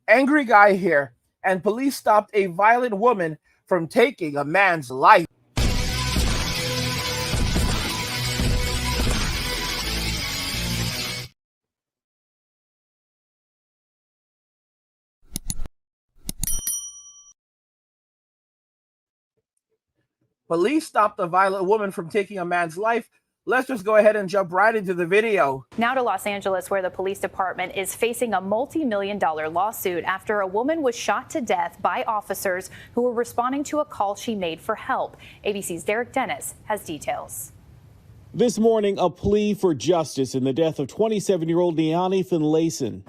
Angry guy here, and police stopped a violent woman from taking a man's life. Police stopped a violent woman from taking a man's life. Let's just go ahead and jump right into the video. Now to Los Angeles, where the police department is facing a multi-million-dollar lawsuit after a woman was shot to death by officers who were responding to a call she made for help. ABC's Derek Dennis has details. This morning, a plea for justice in the death of 27-year-old Niani Finlayson.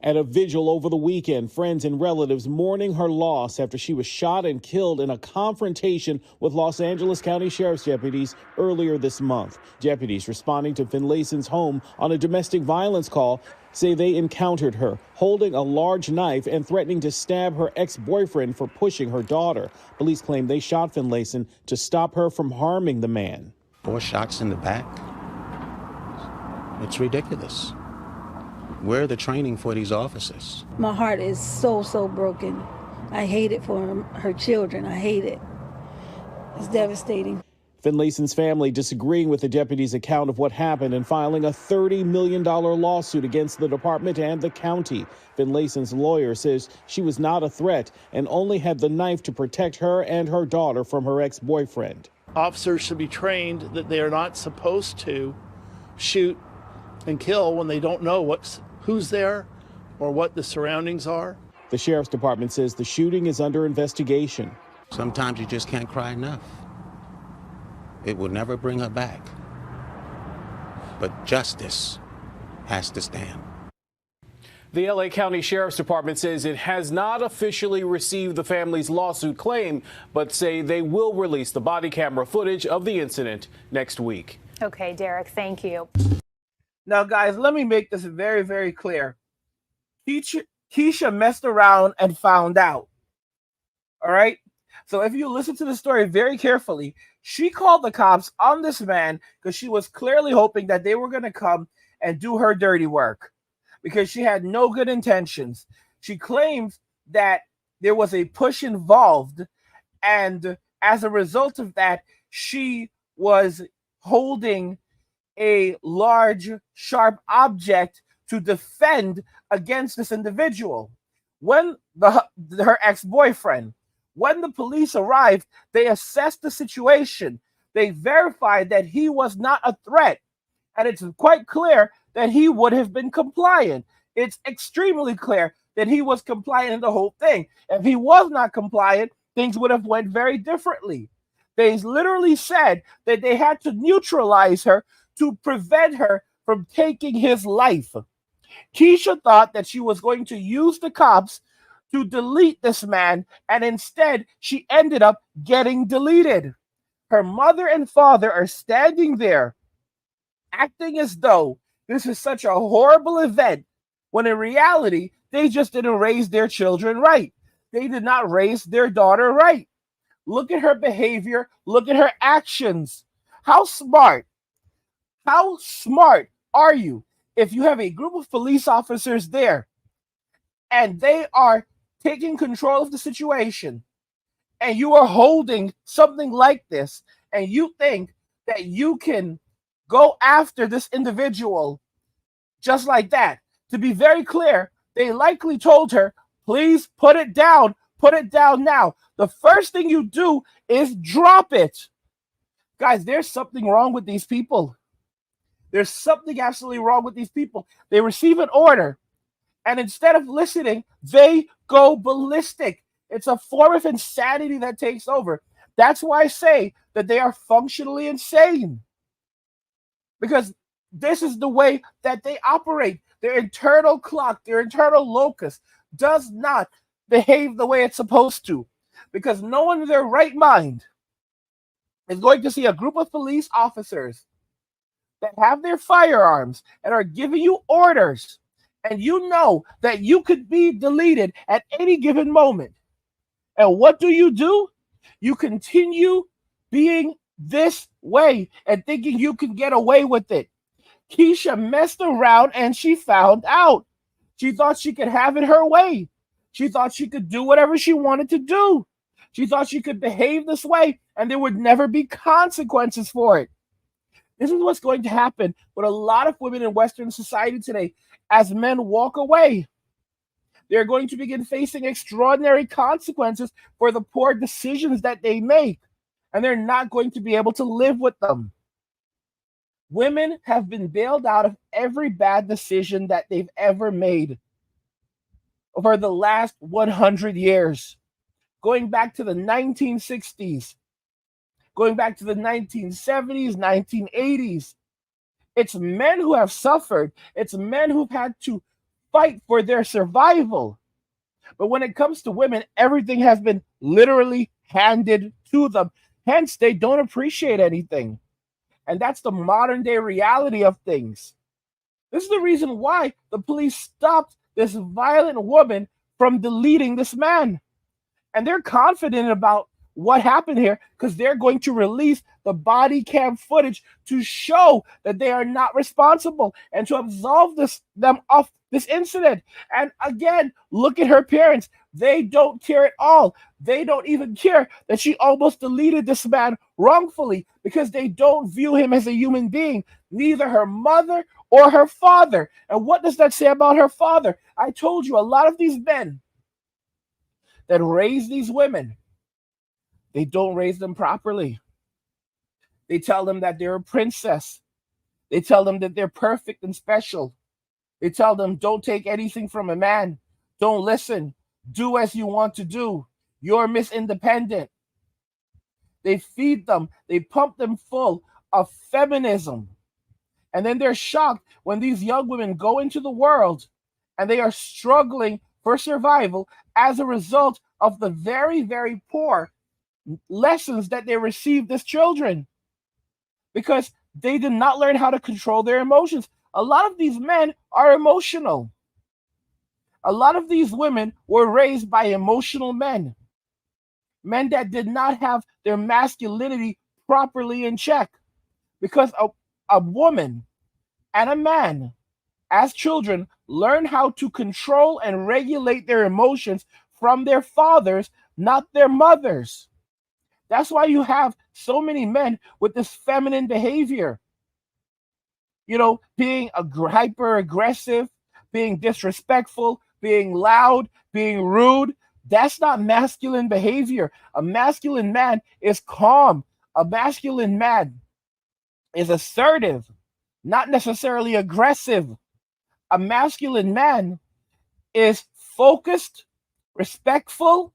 At a vigil over the weekend, friends and relatives mourning her loss after she was shot and killed in a confrontation with Los Angeles County Sheriff's deputies earlier this month. Deputies responding to Finlayson's home on a domestic violence call say they encountered her holding a large knife and threatening to stab her ex-boyfriend for pushing her daughter. Police claim they shot Finlayson to stop her from harming the man. 4 shots in the back. It's ridiculous. Where are the training for these officers? My heart is so broken. I hate it for her children. I hate it. It's devastating. Finlayson's family disagreeing with the deputy's account of what happened and filing a $30 million lawsuit against the department and the county. Finlayson's lawyer says she was not a threat and only had the knife to protect her and her daughter from her ex-boyfriend. Officers should be trained that they are not supposed to shoot and kill when they don't know who's there or what the surroundings are. The sheriff's department says the shooting is under investigation. Sometimes you just can't cry enough. It will never bring her back. But justice has to stand. The LA County Sheriff's Department says it has not officially received the family's lawsuit claim, but say they will release the body camera footage of the incident next week. Okay, Derek, thank you. Now, guys, let me make this very, very clear. Keisha messed around and found out. All right? So if you listen to the story very carefully, she called the cops on this man because she was clearly hoping that they were going to come and do her dirty work because she had no good intentions. She claims that there was a push involved, and as a result of that, she was holding a large, sharp object to defend against this individual. When her ex-boyfriend, when the police arrived, they assessed the situation. They verified that he was not a threat, and it's quite clear that he would have been compliant. It's extremely clear that he was compliant in the whole thing. If he was not compliant, things would have went very differently. They literally said that they had to neutralize her to prevent her from taking his life. Keisha thought that she was going to use the cops to delete this man, and instead she ended up getting deleted. Her mother and father are standing there acting as though this is such a horrible event, when in reality, they just didn't raise their children right. They did not raise their daughter right. Look at her behavior. Look at her actions. How smart are you if you have a group of police officers there and they are taking control of the situation and you are holding something like this and you think that you can go after this individual just like that? To be very clear, they likely told her, please put it down now. The first thing you do is drop it. Guys, there's something wrong with these people. There's something absolutely wrong with these people. They receive an order, and instead of listening, they go ballistic. It's a form of insanity that takes over. That's why I say that they are functionally insane. Because this is the way that they operate. Their internal clock, their internal locus does not behave the way it's supposed to. Because no one in their right mind is going to see a group of police officers that have their firearms and are giving you orders, and you know that you could be deleted at any given moment. And what do? You continue being this way and thinking you can get away with it. Keisha messed around and she found out. She thought she could have it her way. She thought she could do whatever she wanted to do. She thought she could behave this way and there would never be consequences for it. This is what's going to happen with a lot of women in Western society today as men walk away. They're going to begin facing extraordinary consequences for the poor decisions that they make, and they're not going to be able to live with them. Women have been bailed out of every bad decision that they've ever made over the last 100 years, going back to the 1960s, going back to the 1970s, 1980s. It's men who have suffered. It's men who've had to fight for their survival. But when it comes to women, everything has been literally handed to them. Hence, they don't appreciate anything. And that's the modern day reality of things. This is the reason why the police stopped this violent woman from deleting this man. And they're confident about what happened here because they're going to release the body cam footage to show that they are not responsible and to absolve them of this incident. And again, look at her parents. They don't care at all. They don't even care that she almost deleted this man wrongfully because they don't view him as a human being, neither her mother or her father. And what does that say about her father? I told you, a lot of these men that raise these women, they don't raise them properly. They tell them that they're a princess. They tell them that they're perfect and special. They tell them, don't take anything from a man. Don't listen. Do as you want to do. You're Miss Independent. They feed them. They pump them full of feminism. And then they're shocked when these young women go into the world and they are struggling for survival as a result of the very, very poor lessons that they received as children, because they did not learn how to control their emotions. A lot of these men are emotional. A lot of these women were raised by emotional men that did not have their masculinity properly in check, because a woman and a man as children learn how to control and regulate their emotions from their fathers, not their mothers. That's why you have so many men with this feminine behavior. Being hyper aggressive, being disrespectful, being loud, being rude. That's not masculine behavior. A masculine man is calm. A masculine man is assertive, not necessarily aggressive. A masculine man is focused, respectful.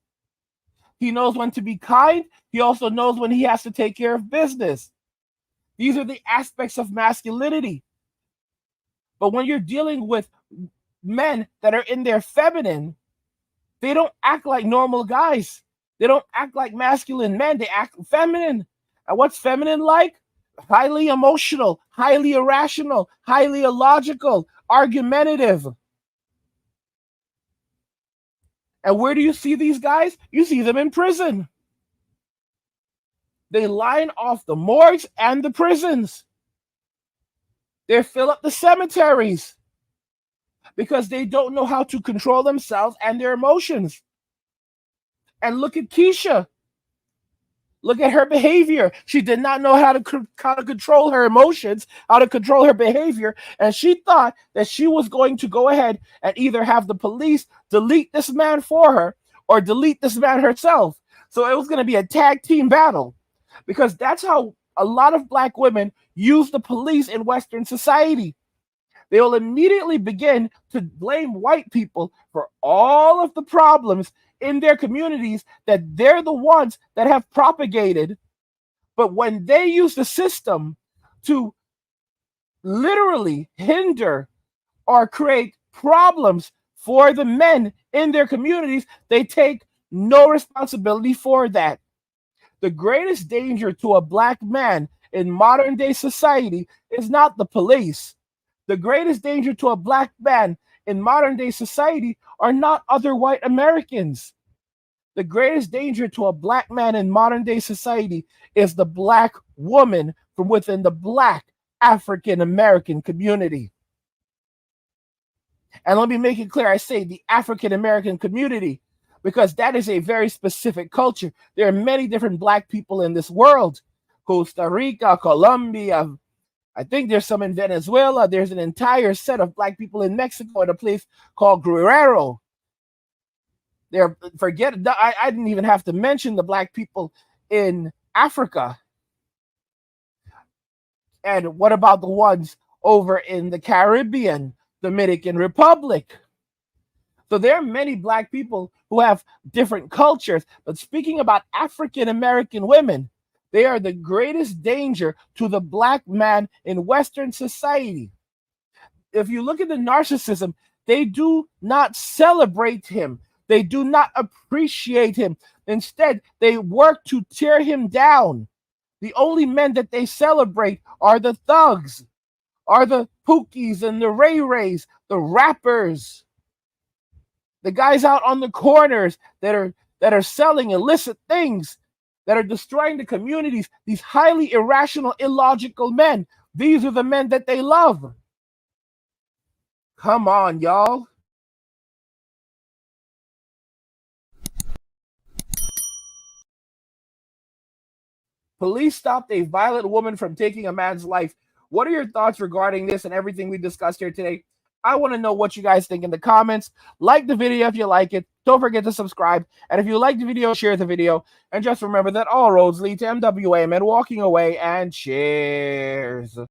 He knows when to be kind. He also knows when he has to take care of business. These are the aspects of masculinity. But when you're dealing with men that are in their feminine, they don't act like normal guys. They don't act like masculine men. They act feminine. And what's feminine like? Highly emotional, highly irrational, highly illogical, argumentative. And where do you see these guys? You see them in prison. They line off the morgues and the prisons. They fill up the cemeteries because they don't know how to control themselves and their emotions. And look at Keisha. Look at her behavior. She did not know how to control her emotions, how to control her behavior. And she thought that she was going to go ahead and either have the police delete this man for her or delete this man herself. So it was going to be a tag team battle, because that's how a lot of Black women use the police in Western society. They will immediately begin to blame white people for all of the problems in their communities that they're the ones that have propagated. But when they use the system to literally hinder or create problems for the men in their communities, they take no responsibility for that. The greatest danger to a Black man in modern day society is not the police. The greatest danger to a Black man in modern day society are not other white Americans. The greatest danger to a Black man in modern day society is the Black woman from within the Black African American community. And let me make it clear, I say the African American community because that is a very specific culture. There are many different Black people in this world. Costa Rica, Colombia, I think there's some in Venezuela. There's an entire set of Black people in Mexico at a place called Guerrero. I didn't even have to mention the Black people in Africa. And what about the ones over in the Caribbean, Dominican Republic? So there are many Black people who have different cultures. But speaking about African American women, they are the greatest danger to the Black man in Western society. If you look at the narcissism, they do not celebrate him. They do not appreciate him. Instead, they work to tear him down. The only men that they celebrate are the thugs, are the Pookies and the Ray Rays, the rappers, the guys out on the corners that are selling illicit things, that are destroying the communities. These highly irrational, illogical men. These are the men that they love. Come on, y'all. Police stopped a violent woman from taking a man's life. What are your thoughts regarding this and everything we discussed here today? I want to know what you guys think in the comments. Like the video if you like it. Don't forget to subscribe. And if you like the video, share the video. And just remember that all roads lead to MWA, men walking away, and cheers.